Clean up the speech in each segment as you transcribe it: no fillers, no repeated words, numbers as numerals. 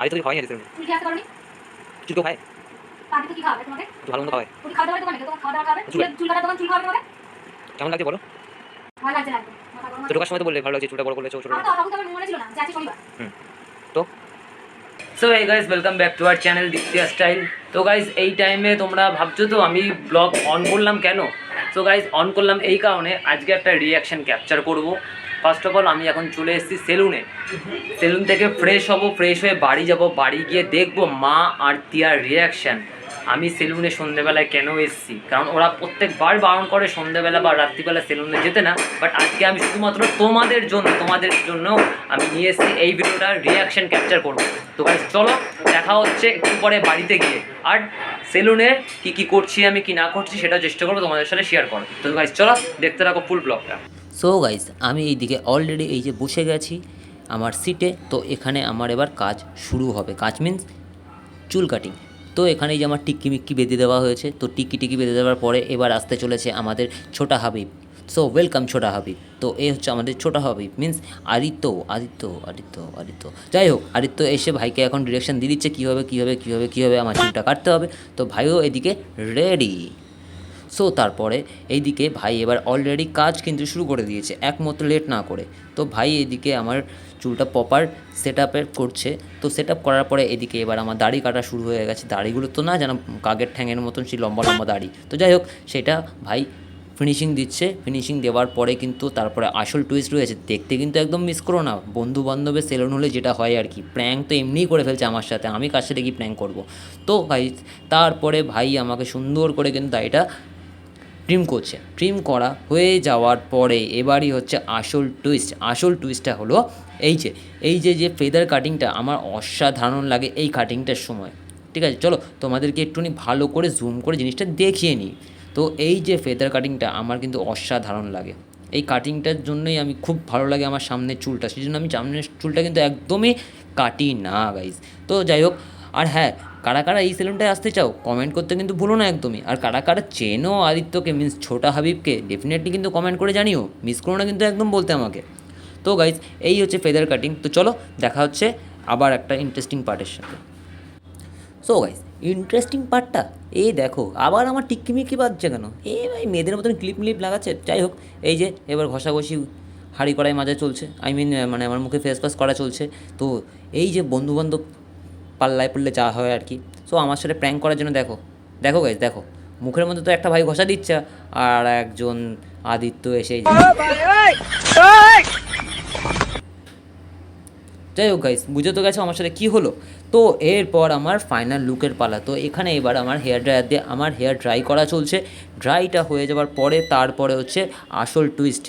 আরে তো খাওয়াই না রেস্টুরেন্টে। তুমি খেয়ে আসতে পারোনি? কিছু কেউ খায়? পার্টিতে কি খাওয়াবে তোমাকে? একটু ভালো মন্দ খাওয়ায়। তুমি খাওয়া দাওয়ার দোকানে তোমার খাওয়া দাওয়া খাওয়াবে? চুল কাটার দোকান চুল খাওয়াবে তোমাকে? কেমন লাগছে বলো? ভালো লাগছে লাগবে। মাথা গরম তো ঢোকার সময় তো বললে ভালো লাগছে, চুলটা বড় করেছো ছোট। আমার তো তখন তো আমার মনে ছিল না যে আজকে শনিবার। তো সো এই guys welcome back to our channel Diptiya style. তো গাইস এই টাইমে তোমরা ভাবছো তো আমি ব্লগ অন করলাম কেন? সো গাইস অন করলাম এই কারণে, আজকে একটা রিয়াকশন ক্যাপচার করব। ফার্স্ট অফ অল আমি এখন চলে এসেছি সেলুনে। সেলুন থেকে ফ্রেশ হব, ফ্রেশ হয়ে বাড়ি যাব, বাড়ি গিয়ে দেখবো মা আর তিয়ার রিয়াকশান। আমি সেলুনে সন্ধ্যেবেলায় কেন এসেছি, কারণ ওরা প্রত্যেকবার বারণ করে সন্ধ্যেবেলা বা রাত্রিবেলা সেলুনে যেতে না, বাট আজকে আমি শুধুমাত্র তোমাদের জন্য আমি নিয়ে এসেছি এই ভিডিওটা রিয়াকশান ক্যাপচার করবো। তো গাইস চলো দেখা হচ্ছে একটু পরে বাড়িতে গিয়ে, আর সেলুনে কি করছি আমি কি না করছি সেটা চেষ্টা করবো তোমাদের সাথে শেয়ার করো। তো গাইস চলো দেখতে থাকো ফুল ব্লগটা। সো গাইজ আমি এইদিকে অলরেডি এই যে বসে গেছি আমার সিটে। তো এখানে আমার এবার কাজ শুরু হবে, কাজ মিন্স চুল কাটিং। তো এখানে এই যে আমার টিক্কি মিক্কি বেঁধে দেওয়া হয়েছে। তো টিক্কি বেঁধে দেওয়ার পরে এবার আসতে চলেছে আমাদের ছোটা হাবিব। সো ওয়েলকাম ছোটা হাবিব। তো এই হচ্ছে আমাদের ছোটা হাবিব মিন্স আদিত্য। যাই হোক, আদিত্য এসে ভাইকে এখন ডিরেকশন দিয়ে দিচ্ছে কীভাবে আমার চুলটা কাটতে হবে। তো ভাইও এদিকে রেডি। সো তারপরে এইদিকে ভাই এবার অলরেডি কাজ কিন্তু শুরু করে দিয়েছে একমাত্র লেট না করে। তো ভাই এদিকে আমার চুলটা প্রপার সেট আপের করছে। তো সেট আপ করার পরে এদিকে এবার আমার দাড়ি কাটা শুরু হয়ে গেছে। দাড়িগুলো তো না যেন কাকের ঠ্যাঙের মতন সেই লম্বা দাড়ি। তো যাই হোক, সেটা ভাই ফিনিশিং দিচ্ছে। ফিনিশিং দেওয়ার পরে কিন্তু তারপরে আসল টুইস্ট রয়েছে, দেখতে কিন্তু একদম মিস করো না। বন্ধু বান্ধবের সেলুন হলে যেটা হয় আর কি, প্র্যাঙ্ক তো এমনিই করে ফেলছে আমার সাথে, আমি কার সাথে কি প্র্যাঙ্ক করবো। তো ভাই তারপরে ভাই আমাকে সুন্দর করে কিন্তু দাড়িটা ট্রিম করছে। ট্রিম করা হয়ে যাওয়ার পরে এবারই হচ্ছে আসল টুইস্টটা হলো এই যে ফেদার কাটিংটা আমার অসাধারণ লাগে এই কাটিংটার সময়। ঠিক আছে, চলো তোমাদেরকে একটুখানি ভালো করে জুম করে জিনিসটা দেখিয়ে নিই। তো এই যে ফেদার কাটিংটা আমার কিন্তু অসাধারণ লাগে। এই কাটিংটার জন্যই আমি খুব ভালো লাগে আমার সামনের চুলটা, সেই জন্য আমি সামনের চুলটা কিন্তু একদমই কাটি না গাইজ। তো যাই হোক, আর হ্যাঁ, কারা এই সেলুনটায় আসতে চাও কমেন্ট করতে কিন্তু ভুলো না একদমই। আর কারা চেনো আদিত্যকে মিন্স ছোটা হাবিবকে ডেফিনেটলি কিন্তু কমেন্ট করে জানিও, মিস করো না কিন্তু একদম বলতে আমাকে। তো গাইজ এই হচ্ছে ফেদার কাটিং। তো চলো দেখা হচ্ছে আবার একটা ইন্টারেস্টিং পার্টের সাথে। সো গাইজ ইন্টারেস্টিং পার্টটা এই দেখো, আবার আমার টিক্কিমিক্কি বাজছে কেন? ভাই মেয়েদের মতন ক্লিপ লাগাচ্ছে। যাই হোক, এই যে এবার ঘষাঘষি হাঁড়ি কড়াই মাজা চলছে, মানে আমার মুখে ফেস ওয়াশ করা চলছে। তো এই যে বন্ধুবান্ধব পাল্লায় পড়লে যা হয় আর কি। সো আমার সাথে প্র্যাঙ্ক করার জন্য দেখো গাইজ দেখো, মুখের মধ্যে তো একটা ভাই ঘষা দিচ্ছে আর একজন আদিত্য এসে, যাই হোক গাইস বুঝে তো গেছো আমার সাথে কী হলো। তো এরপর আমার ফাইনাল লুকের পালা। তো এখানে এবার আমার হেয়ার ড্রায়ার দিয়ে আমার হেয়ার ড্রাই করা চলছে। ড্রাইটা হয়ে যাওয়ার পরে তারপরে হচ্ছে আসল টুইস্ট।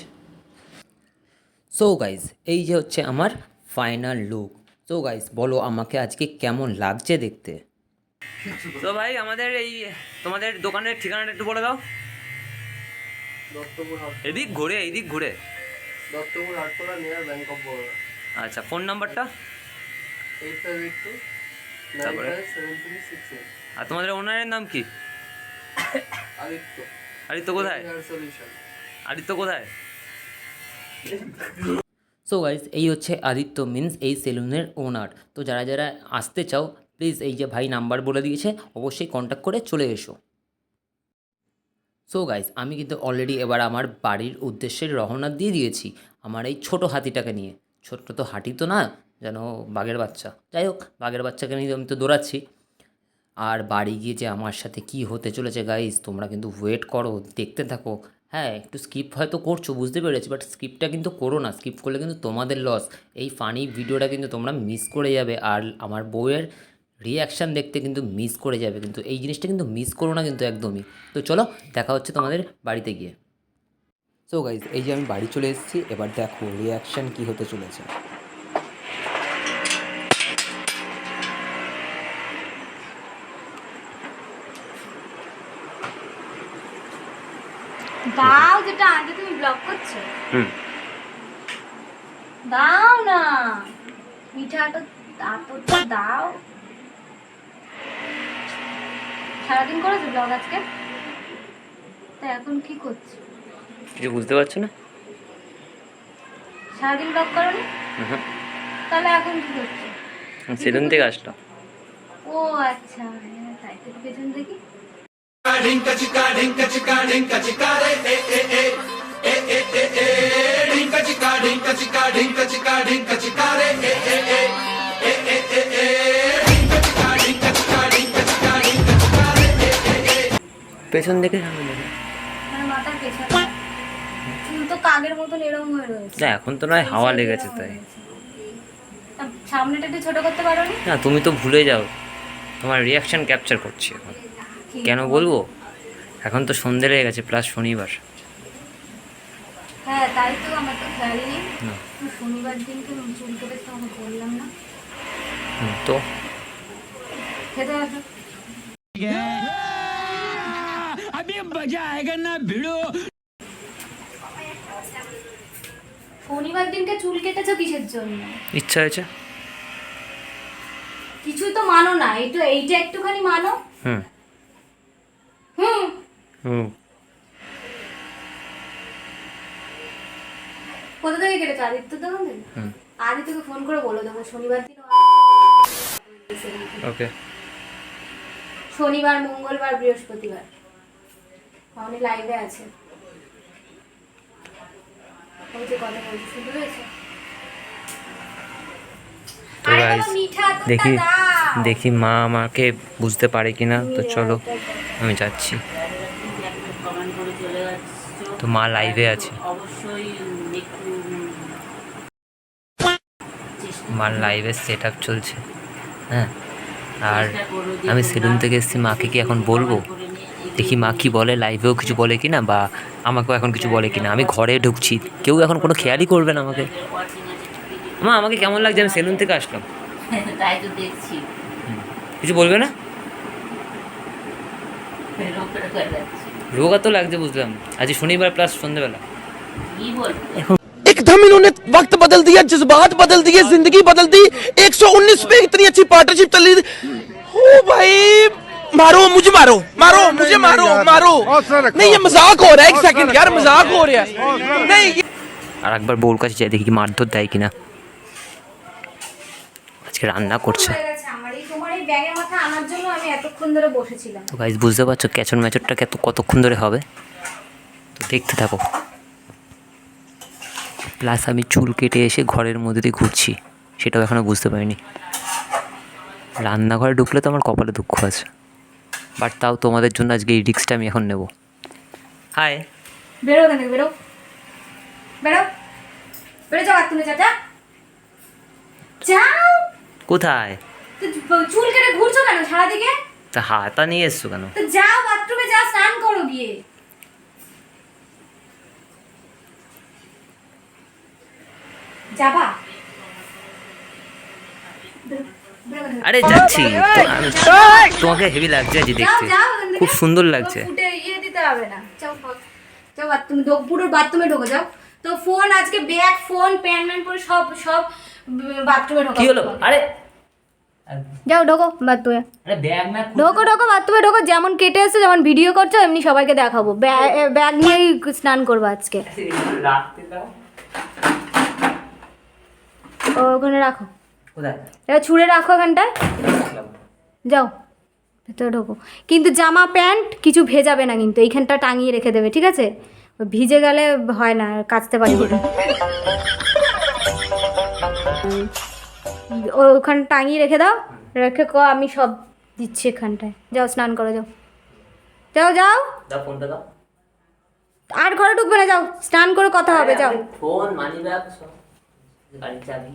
সো গাইজ এই যে হচ্ছে আমার ফাইনাল লুক। সো গাইজ বলো আমাকে আজকে কেমন লাগছে দেখতে। তো ভাই আমাদের এই তোমাদের দোকানের ঠিকানাটা একটু বলে দাও। এদিক ঘুরে Duttapur Hatkhola near bank of Baroda. আচ্ছা, ফোন নাম্বারটা? 8582 আর তোমাদের ওনারের নাম কি? আদিত্য কোথায়? আদিত্য কোথায়? সো গাইজ এই হচ্ছে আদিত্য মিন্স এই সেলুনের ওনার। তো যারা আসতে চাও প্লিজ এই যে ভাই নাম্বার বলে দিয়েছে, অবশ্যই কন্ট্যাক্ট করে চলে এসো। সো গাইজ আমি কিন্তু অলরেডি এবার আমার বাড়ির উদ্দেশ্যে রওনা দিয়ে দিয়েছি আমার এই ছোটো হাতিটাকে নিয়ে। ছোট্ট তো হাতি তো না, যেন বাঘের বাচ্চা। যাই হোক, বাঘের বাচ্চাকে নিয়ে আমি তো দৌড়াচ্ছি। আর বাড়ি গিয়ে যে আমার সাথে কি হতে চলেছে গাইজ, তোমরা কিন্তু ওয়েট করো, দেখতে থাকো। হ্যাঁ, একটু স্কিপ হয়তো করছো বুঝতে পেরেছি, বাট স্কিপটা কিন্তু করো না। স্কিপ করলে কিন্তু তোমাদের লস। এই ফানি ভিডিওটা কিন্তু তোমরা মিস করে যাবে, আর আমার বউয়ের রিয়াকশান দেখতে কিন্তু মিস করে যাবে। কিন্তু এই জিনিসটা কিন্তু মিস করো না কিন্তু একদমই। তো চলো দেখা হচ্ছে তোমাদের বাড়িতে গিয়ে। সো গাইজ এই যে আমি বাড়ি চলে এসেছি, এবার দেখো রিয়াকশান কি হতে চলেছে। দাও যেটা আগে তুমি ব্লক করছো। দাও না মিঠাটা, তারপরটা দাও। সারাদিন করেছো ব্লগ আজকে? তা এখন কি করছো? কিছু বুঝতে পারছো না? সারাদিন ব্লগ করোনি? তাহলে এখন কি করছো? সেলুন থেকে আসলো। ও আচ্ছা, হ্যাঁ, তাই তো, একটু পেছন দেখি। পেছন দিকে মানে মাথার পেছনে চুল তো কাগের মতন এরকম হয়ে রয়েছে। না, এখন তো নয় হাওয়া লেগেছে তাই। তা সামনেটা একটু ছোট করতে পারোনি? না, তুমি তো ভুলে যাও, তোমার রিয়াকশন ক্যাপচার করছি এখন। কেন বলবো, এখন তো সন্ধে লেগে গেছে, প্লাস শনিবার। হ্যাঁ তাই তো, আমার তো খেয়ালই নেই। না। শনিবার দিনকে চুল কেটে তো আমাকে বললাম না। তো খেতে আসো। শনিবার দিনকে চুল কেটেছো কিসের জন্য? ইচ্ছা হয়েছে। কিছুই তো মানো না, এইটা একটুখানি মানো। হুম হুম হুম কোথা থেকে কেটেছো? আদিত্য দোকান থেকে? হুম আদিত্যকে ফোন করে বলে দেবো শনিবার দিন ওকে। শনিবার, মঙ্গলবার, বৃহস্পতিবার উনি লাইভে আছে। ওই যে কথা বলছি, শুনতে পেয়েছো? তো গাইস দেখি মা আমাকে বুঝতে পারে কিনা। তো চলো আমি যাচ্ছি। তো মা লাইভে আছে, মার লাইভে সেট আপ চলছে। হ্যাঁ, আর আমি সেলুন থেকে এসেছি, মাকে কি এখন বলবো? দেখি মা কি বলে, লাইভেও কিছু বলে কিনা, বা আমাকেও এখন কিছু বলে কিনা। আমি ঘরে ঢুকছি, কেউ এখন কোনো খেয়ালই করবে না আমাকে। মা আমাকে কেমন লাগছে, আমি সেলুন থেকে আসলাম। তাই তো দেখছি কিছু বলবে না? রোগা তো লাগছে বুঝলাম, আজ শনিবার প্লাস সন্ধ্যেবেলা। কি বল एकदम इन्होंने वक्त बदल दिया, जज्बात बदल दिए, जिंदगी बदल दी। 119 पे इतनी अच्छी पार्टनरशिप चल रही थी। ओ भाई मारो मुझे, मारो मारो मुझे, मारो मारो। नहीं ये मजाक हो रहा है, एक सेकंड यार, मजाक हो रहा है। नहीं আর একবার বউর কাছে যাই, দেখি কি মারধর দেয় কিনা। আজকে রান্না করছে। হয়ে গেছে আমার, তোমার এই ব্যাগের মাথা আনার জন্য আমি এতক্ষণ ধরে বসেছিলাম। তো গাইস বুঝতে পারছো ক্যাচর ম্যাচরটা কতক্ষণ ধরে হবে, তো দেখতে থাকো। প্লাস আমি চুল কেটে এসে ঘরের মধ্যে দিয়ে ঘুরছি, সেটাও এখনও বুঝতে পারিনি। রান্নাঘরে ঢুকলে তো আমার কপালে দুঃখ আছে, বাট তাও তোমাদের জন্য আজকে এই রিস্কটা আমি এখন নেব। হাই, বেরো এখান থেকে, বেরো বেরো বেরো, যাও তুমি, যা যা যাও। কোথায়? তো চুল কেটে ঘুরছো কেন সারাদিকে? তা হাতা নিয়ে এসছো কেন? তো যাও বাথরুমে, যাও স্নান করো গিয়ে। যাবা? আরে যাচ্ছি তো আমি, তোমাকে হেভি লাগছে আজ দেখতে, খুব সুন্দর লাগছে। ফুটে ইয়ে দিতে হবে না, যাও যাও বাথরুমে, পুরো বাথরুমে ঢোকো, যাও। তো ফোন আজকে, ব্যাগ, ফোন, প্যান্ট ম্যান পরে সব বাথরুমে ঢোকো। কি হলো? আরে যাও ঢোকো বাথরুমে, আরে ব্যাগ না, ঢোকো বাথরুমে ঢোকো। যেমন কেটে এসছো, যেমন ভিডিও করছো, এমনি সবাইকে দেখাবো। ব্যাগ নিয়েই স্নান করবো আজকে। রাখতে দাও। ওখানে রাখো, কোথায়? এটা ছুঁড়ে রাখো এখানটায়। যাও ভেতরে ঢোকো, কিন্তু জামা প্যান্ট কিছু ভেজাবে না, কিন্তু এইখানটা টাঙিয়ে রেখে দেবে, ঠিক আছে? ভিজে গেলে হয় না, কাচতে পারি না। ওখানে টাঙিয়ে রেখে দাও, রেখে আমি সব দিচ্ছি এখানটায়। যাও স্নান করো, যাও যাও যাও। দাও ফোনটা দাও। আর ঘরে ঢুকবে না, যাও স্নান করে কথা হবে, যাও। ফোন, মানি ব্যাগ সব, গাড়ির চাবি।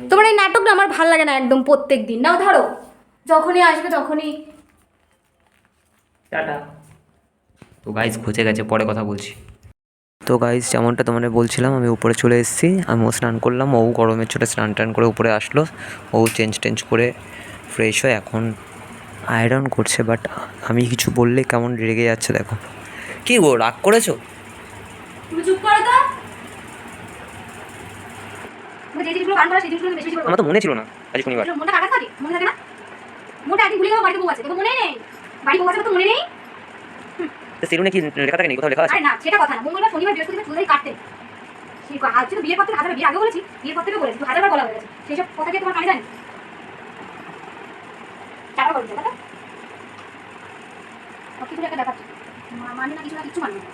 তোমার এই নাটকটা আমার ভালো লাগে না একদম, প্রত্যেক দিন। নাও ধরো, যখনই আসবে তখনই। টাটা। তো গাইজ ঘুচে গেছে, পরে কথা বলছি। তো গাইজ যেমনটা তোমাদের বলছিলাম, আমি উপরে চলে এসেছি, আমিও স্নান করলাম। ও গরমের চোটে স্নান টান করে উপরে আসলো, ও চেঞ্জ করে ফ্রেশ হয়ে এখন আয়রন করছে। বাট আমি কিছু বললে কেমন রেগে যাচ্ছে, দেখো। কি গো, রাগ করেছো? তুমি চুপ করো তো। যে জিনিসগুলো কান করা, সেই জিনিসগুলো বেশি বেশি করো। আমার তো মনে ছিল না আজ শনিবার। মনটা কাটা থাকে, মনে থাকে না? মোটা আদি ভুলে যাও, বাড়িতে বউ আছে, দেখো মনে নেই। বাড়ি বউ আছে তো মনে নেই। তো সেলুনে কি লেখা থাকে, কোথাও লেখা আছে? আরে না, সেটা কথা না। মঙ্গলবার, শনিবার, বৃহস্পতিবার চুল কাটতে। আজকে তো বিয়ের পর থেকে হাজার বিয়ে আগে বলেছি, বিয়ের পর থেকে বলেছি, 1000বার বলা হয়ে গেছে। সেই সব কথা কি তোমার কানে জানি? চাপা করবে কথা কিছু একটা দেখাচ্ছে, মানে না কিছু না কিচ্ছু মানবে না।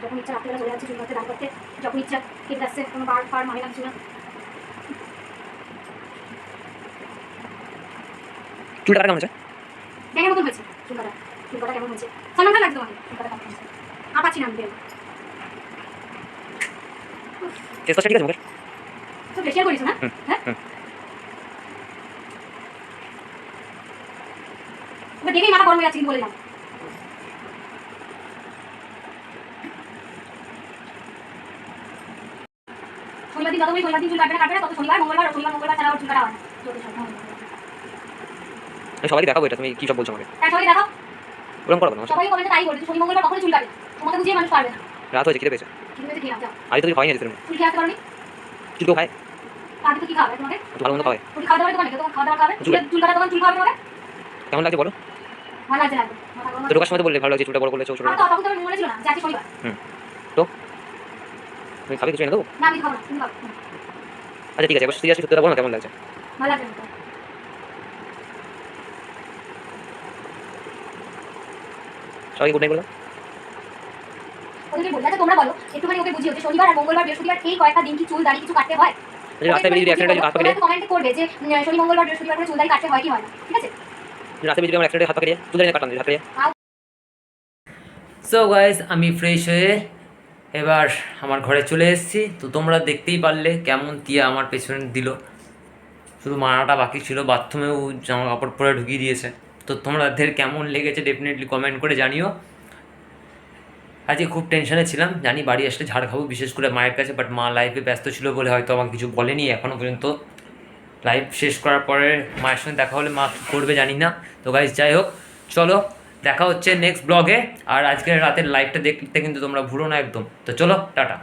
যখন ইচ্ছা রাত্রিবেলা চলে যাচ্ছে চুল কাটতে, দাম করতে, যখন ইচ্ছা কেটে যাচ্ছে, কোনো বার ফার মানে না কিছু না। চুলটা কাটা কেমন হচ্ছে? ব্যাঙের মতন হয়েছে চুল কাটা। চুল কাটা কেমন হয়েছে? সালমান খান লাগছে তোমাকে চুল কাটা কেমন হয়েছে? পাচ্ছি না আমি বেরো। চেষ্টা ঠিক আছে মুখের? তো ফেশিয়াল করিস না? হ্যাঁ এবার দেখেই মাথা গরম হয়ে যাচ্ছে কিন্তু বলে দিলাম। শনিবার দিন যত বলি শনিবার দিন চুল কাটবে না তত শনিবার মঙ্গলবার ছাড়া আবার চুল কাটা হয় না। যত সব আমি সবাইকে দেখাবো এটা, তুমি কি সব বলছো আমাকে? হ্যাঁ সবাই দেখাও, ওরকম করবো না। সবাই কমেন্টে তাই বলছে শনি মঙ্গলবার কখনো চুল কাটে, তোমাকে বুঝিয়ে মানুষ পারবে না। রাত হয়েছে, খিদে পেয়েছে। ঠিক আছে খেয়ে নাও যাও। আজ তো তুমি খাওয়াই না যেতে চুল খেয়ে আসতে পারোনি? চুল কেউ খায়? আগে তো কি খাবে তোমাকে? একটু ভালো মন্দ খাওয়াই। তুমি খাওয়া দাওয়ার দোকানে তোমার খাওয়া দাওয়া খাবে, চুল কাটা দোকান চুল খাবে তোমাকে? কেমন লাগছে বলো? ভালো লাগছে লাগবে মাথা গরম। তো ঢোকার সময় তো বললে ভালো লাগছে, চুলটা বড় করলে, ছোট আমার তো তখন তো মনে ছিল না যে আজকে শনিবার। তো তুমি খাবে কিছু এনে দেবো? না আমি খাবো না, তুমি খাবে। আচ্ছা ঠিক আছে, এবার সিরিয়াসলি সত্যি বলো না কেমন লাগছে? ভালো লাগবে না। সবাইকে গুড নাইট বলো। ওদেরকে বললে তোমরা বলো একটুখানি ওকে বুঝিও যে শনিবার আর মঙ্গলবার বৃহস্পতিবার এই কয়েকটা দিন কি চুল দাড়ি কিছু কাটতে হয়? রাস্তায় বেরিয়ে অ্যাক্সিডেন্ট হয়ে হাত পা কেটে, কমেন্ট করবে যে শনি মঙ্গলবার বৃহস্পতিবার করে চুল দাড়ি কাটতে হয় কি হয় না, ঠিক আছে? রাস্তায় বেরিয়ে আমার অ্যাক্সিডেন্ট হাত পা কেটে চুল দাঁড়িয়ে কাটান হাত কেটে। সো গাইস আমি ফ্রেশ হয়ে এবার আমার ঘরে চলে এসেছি। তো তোমরা দেখতেই পারলে কেমন তিয়া আমার পেছনে দিল, শুধু মারাটা বাকি ছিল, বাথরুমেও জামা কাপড় পরে ঢুকিয়ে দিয়েছে। তো তোমাদের কেমন লেগেছে ডেফিনেটলি কমেন্ট করে জানিও। আজকে খুব টেনশনে ছিলাম, জানি বাড়ি আসলে ঝাড় খাবো, বিশেষ করে মায়ের কাছে, বাট মা লাইফে ব্যস্ত ছিল বলে হয়তো আমাকে কিছু বলেনি এখনও পর্যন্ত। লাইভ শেষ করার পরে মায়ের সঙ্গে দেখা হলে মা কী করবে জানি না। তো গাইস যাই হোক, চলো দেখা হচ্ছে নেক্সট ব্লগে। আর আজকের রাতের লাইভটা দেখতে কিন্তু তোমরা ভুলো না একদম। তো চলো টাটা।